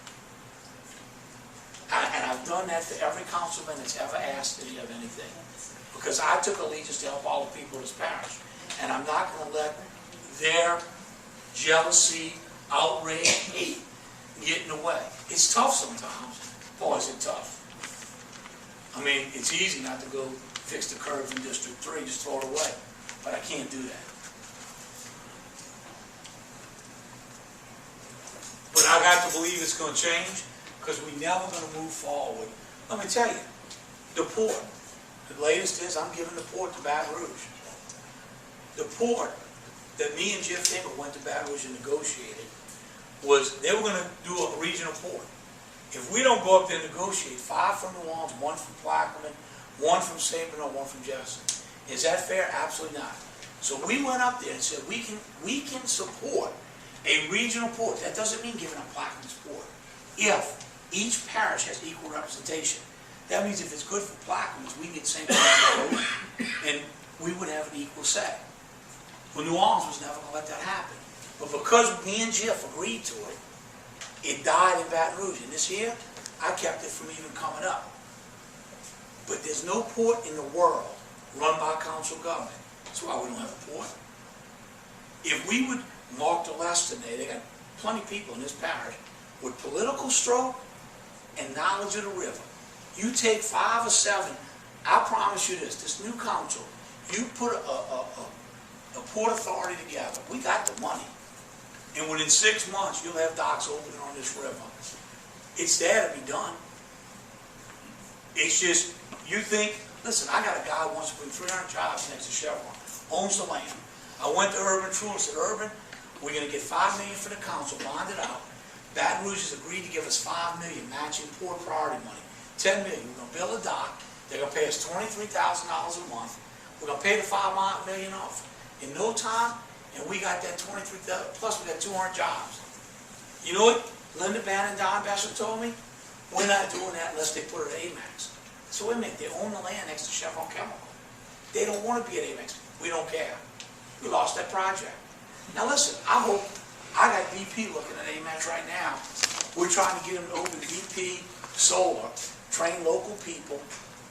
And I've done that for every councilman that's ever asked me of anything. Because I took allegiance to help all the people of this parish. And I'm not going to let their jealousy, outrage, hate get in the way. It's tough sometimes. Boy, is it tough. I mean, it's easy not to go fix the curbs in District 3, just throw it away. But I can't do that. But I got to believe it's going to change, because we're never going to move forward. Let me tell you, the port. The latest is I'm giving the port to Baton Rouge. The port that me and Jeff Tabor went to Baton Rouge and negotiated was they were going to do a regional port. If we don't go up there and negotiate, 5 from New Orleans, 1 from Plaquemine, 1 from St. Bernard, 1 from Jefferson. Is that fair? Absolutely not. So we went up there and said we can support a regional port. That doesn't mean giving up Plaquemine's port. If each parish has equal representation, that means if it's good for Plaquemines, we get the same thing, and we would have an equal say. Well, New Orleans was never going to let that happen. But because me and Jeff agreed to it, it died in Baton Rouge. And this year, I kept it from even coming up. But there's no port in the world run by council government. That's why we don't have a port. If we would Mark DeLess today, they got plenty of people in this parish with political stroke and knowledge of the river. You take 5 or 7, I promise you this new council, you put a port authority together. We got the money. And within 6 months, you'll have docks open on this river. It's there to be done. It's just, you think, listen, I got a guy who wants to bring 300 jobs next to Chevron, owns the land. I went to Urban True and said, Urban, we're going to get $5 million for the council, bond it out. Baton Rouge has agreed to give us $5 million, matching port priority money. $10 million, we're going to build a dock. They're going to pay us $23,000 a month. We're going to pay the $5 million off. In no time, and we got that 23,000, plus we got 200 jobs. You know what Linda Bannon and Don Bessel told me? We're not doing that unless they put it at Amex. So wait a minute, they own the land next to Chevron Chemical. They don't want to be at Amex. We don't care. We lost that project. Now listen, I got BP looking at Amex right now. We're trying to get them to open BP solar, train local people,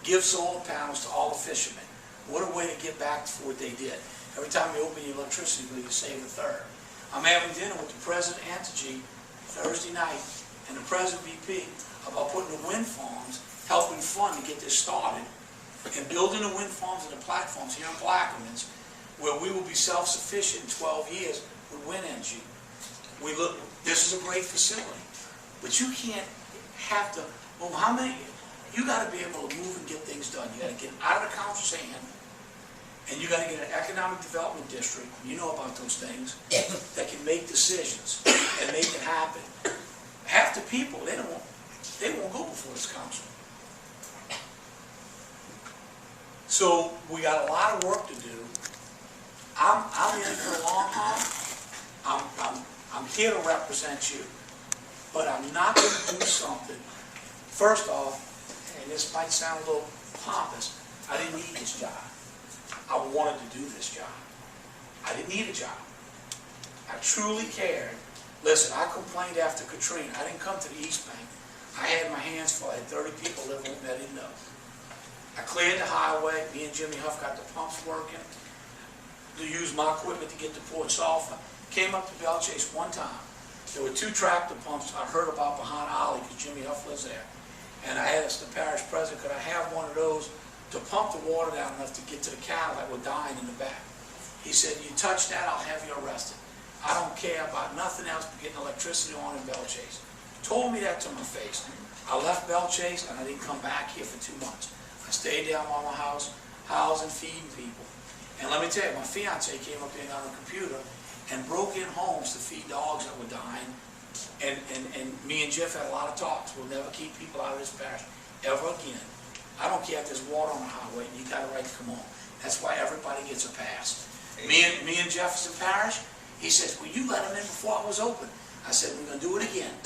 give solar panels to all the fishermen. What a way to get back to what they did. Every time you open your electricity bill, you save a third. I'm having dinner with the President Antigy Thursday night and the President BP about putting the wind farms, helping fund to get this started, and building the wind farms and the platforms here in Plaquemines, where we will be self-sufficient in 12 years with wind energy. This is a great facility, but you can't have to, well, how many, you got to be able to move and get things done. You got to get out of the council's hand, and you got to get an economic development district, you know about those things, that can make decisions and make it happen. Half the people, they won't go before this council. So we got a lot of work to do. I'm in it for the long haul. I'm here to represent you, but I'm not going to do something. First off, and this might sound a little pompous, I didn't need this job. I wanted to do this job. I didn't need a job. I truly cared. Listen, I complained after Katrina. I didn't come to the Eastbank. I had my hands full. I had 30 people living with me I didn't know. I cleared the highway. Me and Jimmy Huff got the pumps working. To use my equipment to get to Port Sulphur. Came up to Belle Chase one time. There were 2 tractor pumps I heard about behind Ollie because Jimmy Huff lives there. And I asked the parish president, could I have one of those to pump the water down enough to get to the cattle that were dying in the back. He said, you touch that, I'll have you arrested. I don't care about nothing else but getting electricity on in Belle Chase. Told me that to my face. I left Belle Chase and I didn't come back here for 2 months. I stayed down by my house, housing, feeding people. And let me tell you, my fiance came up here on the computer and broke in homes to feed dogs that were dying. And me and Jeff had a lot of talks. We'll never keep people out of this parish ever again. I don't care if there's water on the highway, you got a right to come on. That's why everybody gets a pass. Me and Jefferson Parish, he says, well, you let him in before I was open. I said, we're going to do it again.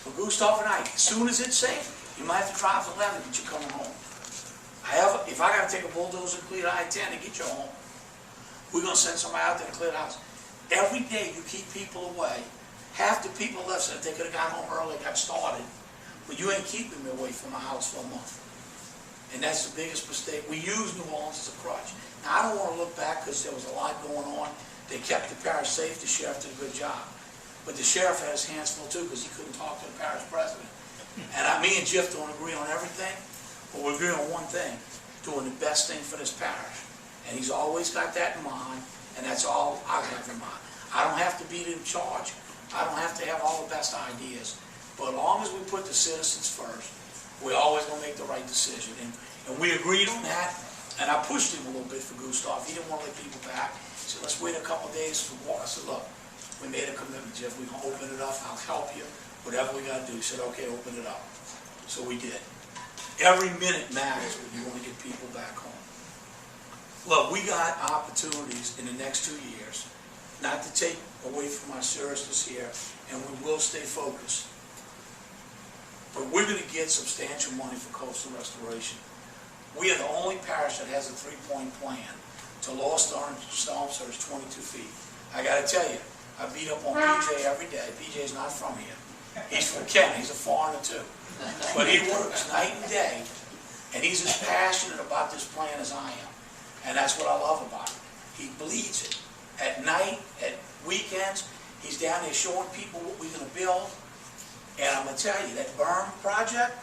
For Gustav and Ike, as soon as it's safe, you might have to drive to LEVEE, but you're coming home. If I got to take a bulldozer and clear the I-10 to get you home, we're going to send somebody out there to clear the house. Every day you keep people away. Half the people left said they could have got home early, got started, but you ain't keeping me away from my house for a month. And that's the biggest mistake. We use New Orleans as a crutch. Now, I don't want to look back because there was a lot going on They kept the parish safe, the sheriff did a good job. But the sheriff had his hands full too, because he couldn't talk to the parish president. And me and Jeff don't agree on everything, but we agree on one thing, doing the best thing for this parish. And he's always got that in mind, and that's all I have in mind. I don't have to be in charge. I don't have to have all the best ideas. But as long as we put the citizens first, we're always going to make the right decision. And we agreed on that, and I pushed him a little bit for Gustav. He didn't want to let people back. He said, let's wait a couple of days for war. I said, look, we made a commitment, Jeff. We're going to open it up. I'll help you. Whatever we got to do. He said, okay, open it up. So we did. Every minute matters when you want to get people back home. Look, we got opportunities in the next 2 years, not to take away from our seriousness here, and we will stay focused. But we're going to get substantial money for coastal restoration. We are the only parish that has a 3-point plan to lower storm surge 22 feet. I got to tell you, I beat up on PJ every day. PJ's not from here. He's from Kent. He's a foreigner too. But he works night and day, and he's as passionate about this plan as I am. And that's what I love about it. He bleeds it. At night, at weekends, he's down there showing people what we're going to build. And I'm going to tell you, that berm project,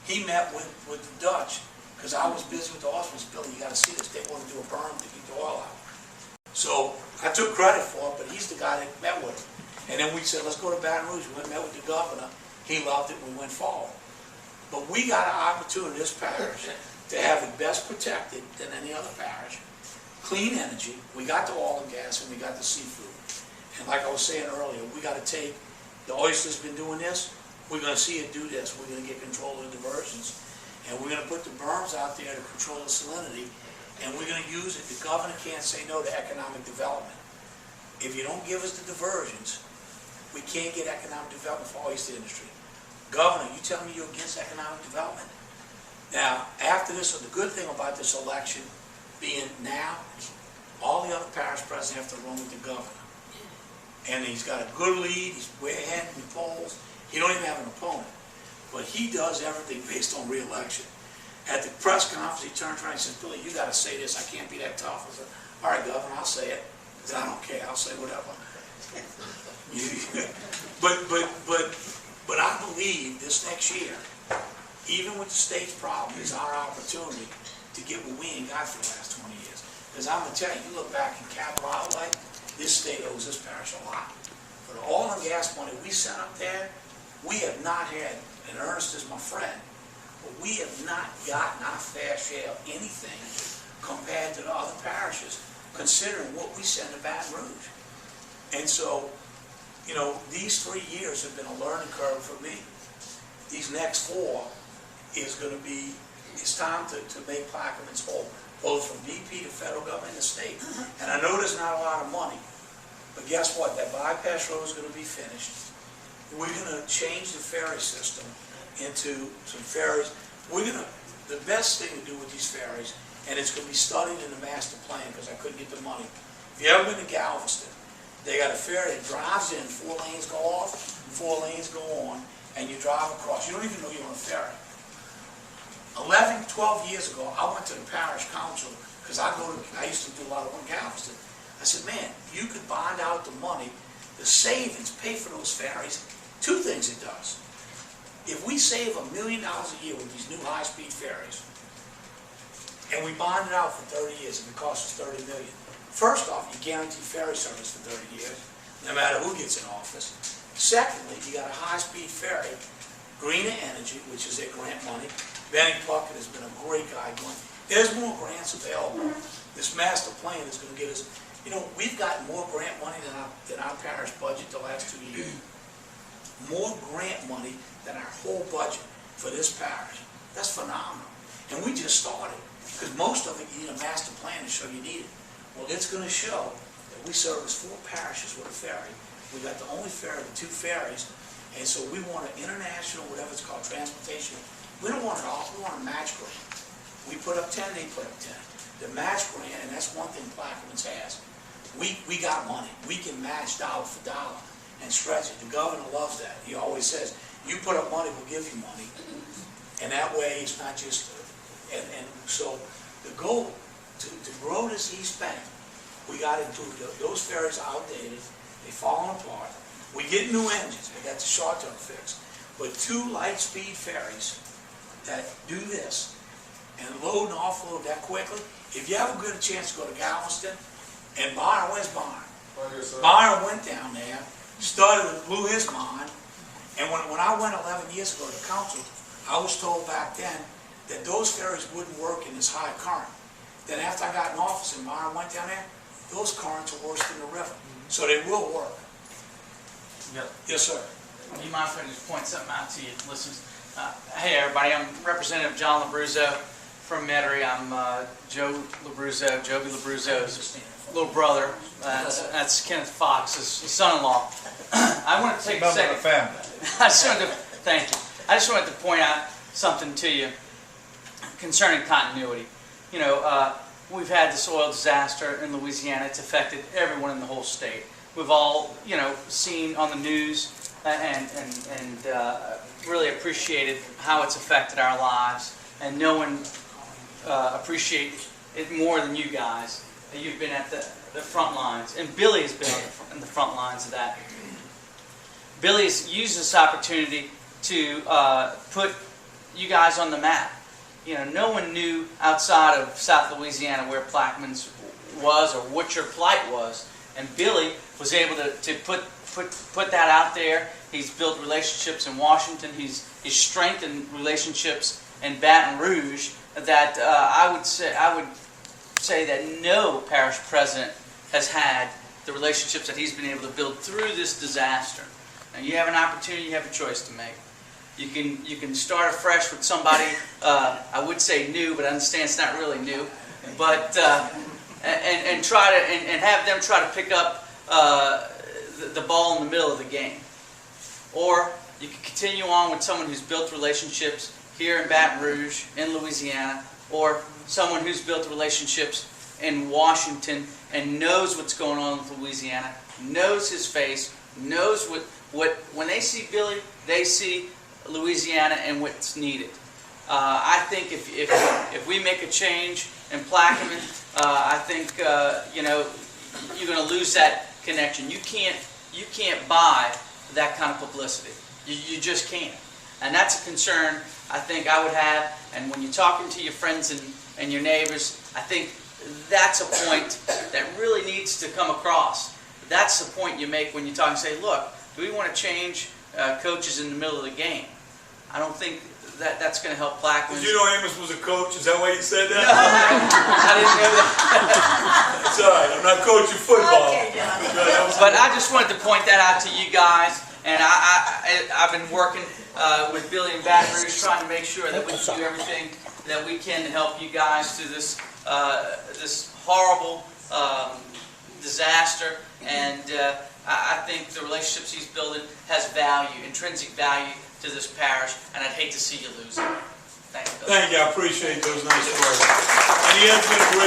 he met with the Dutch, because I was busy with the hospice. Billy, you got to see this. They want to do a berm to keep the oil out. So I took credit for it, but he's the guy that met with him. And then we said, let's go to Baton Rouge. We went and met with the governor. He loved it. We went forward. But we got an opportunity in this parish to have it best protected than any other parish. Clean energy. We got the oil and gas, and we got the seafood. And like I was saying earlier, we got to take, the oyster's been doing this. We're going to see it do this. We're going to get control of the diversions. And we're going to put the berms out there to control the salinity. And we're going to use it. The governor can't say no to economic development. If you don't give us the diversions, we can't get economic development for oyster industry. Governor, you telling me you're against economic development? Now, after this, the good thing about this election being now, all the other parish presidents have to run with the governor. And he's got a good lead, he's way ahead in the polls. He don't even have an opponent. But he does everything based on re-election. At the press conference, he turns around and says, Billy, you got to say this, I can't be that tough. I said, all right, Governor, I'll say it. He said, I don't care, I'll say whatever. But I believe this next year, even with the state's problem, is our opportunity to get what we ain't got for the last 20 years. Because I'm going to tell you, you look back in capital outlay, this state owes this parish a lot. For the oil and gas money we sent up there, we have not had, and Ernest is my friend, but we have not gotten our fair share of anything compared to the other parishes, considering what we send to Baton Rouge. And so, you know, these 3 years have been a learning curve for me. These next 4 is going to be, it's time to make Plaquemines whole, both from BP to federal government and the state. And I know there's not a lot of money, but guess what? That bypass road is going to be finished. We're going to change the ferry system into some ferries. The best thing to do with these ferries, and it's going to be studied in the master plan because I couldn't get the money. If you ever been to Galveston, they got a ferry that drives in, 4 lanes go off, 4 lanes go on, and you drive across. You don't even know you're on a ferry. 11, 12 years ago, I went to the parish council because I used to do a lot of work in Galveston. I said, man, you could bond out the money, the savings, pay for those ferries. 2 things it does. If we save $1 million a year with these new high-speed ferries, and we bond it out for 30 years, and it costs us $30 million. First off, you guarantee ferry service for 30 years, no matter who gets in office. Secondly, you got a high-speed ferry, greener energy, which is their grant money. Benny Pluckett has been a great guy going. There's more grants available. This master plan is going to get us, you know, we've got more grant money than our parish budget the last 2 years. More grant money than our whole budget for this parish. That's phenomenal. And we just started, because most of it you need a master plan to show you need it. Well, it's going to show that we service 4 parishes with a ferry. We got the only ferry with 2 ferries, and so we want an international, whatever it's called, transportation. We don't want it all, we want a match grant. We put up 10, they put up 10. The match grant, and that's one thing Plaquemines has, we got money. We can match dollar for dollar and stretch it. The governor loves that. He always says, you put up money, we'll give you money. And that way, it's not just, and so the goal to grow this East Bank we gotta do, those ferries are outdated, they falling apart. We get new engines, but that's a short-term fix. But 2 light-speed ferries that do this and load and offload that quickly, if you ever get a chance to go to Galveston, and Byron, where's Byron? Byron went down there, started, blew his mind, and when I went 11 years ago to council, I was told back then that those ferries wouldn't work in this high current. Then after I got in office and Byron went down there, those currents are worse than the river. So they will work. Yep. Yes, sir. Do you mind if I just point something out to you, listeners? Hey, everybody, I'm Representative John Labruzzo from Metairie. I'm Joe Labruzzo, Joby Labruzzo's little brother. That's Kenneth Fox's son-in-law. I want to take a second. I just wanted to, thank you. I just wanted to point out something to you concerning continuity. You know, we've had this oil disaster in Louisiana. It's affected everyone in the whole state. We've all, you know, seen on the news and really appreciated how it's affected our lives. And no one appreciates it more than you guys. You've been at the front lines, and Billy has been in the front lines of that. Billy's used this opportunity to put you guys on the map. You know, no one knew outside of South Louisiana where Plaquemines was or what your plight was, and Billy was able to put that out there. He's built relationships in Washington. He's strengthened relationships in Baton Rouge that I would say that no parish president has had the relationships that he's been able to build through this disaster. Now you have an opportunity, you have a choice to make. You can start afresh with somebody, I would say new, but I understand it's not really new, but and try to and have them try to pick up the ball in the middle of the game. Or you can continue on with someone who's built relationships here in Baton Rouge, in Louisiana, or someone who's built relationships in Washington and knows what's going on with Louisiana, knows his face, knows what when they see Billy, they see Louisiana and what's needed. I think if we make a change in Plaquemine, I think you know, you're going to lose that connection. You can't buy that kind of publicity. You just can't, and that's a concern I think I would have. And when you're talking to your friends and your neighbors, I think that's a point that really needs to come across. That's the point you make when you talk and say, look, do we want to change coaches in the middle of the game? I don't think that's going to help Plaquemine. Did you know Amos was a coach? Is that why you said that? I didn't know that. It's all right. I'm not coaching football. Okay, John. But I just wanted to point that out to you guys. And I've been working with Billy and Baton Rouge trying to make sure that we do everything that we can to help you guys through this this horrible disaster. And I think the relationships he's building has value, intrinsic value to this parish, and I'd hate to see you lose it. Thank you, Bill. Thank you. I appreciate those nice words. And he has been a great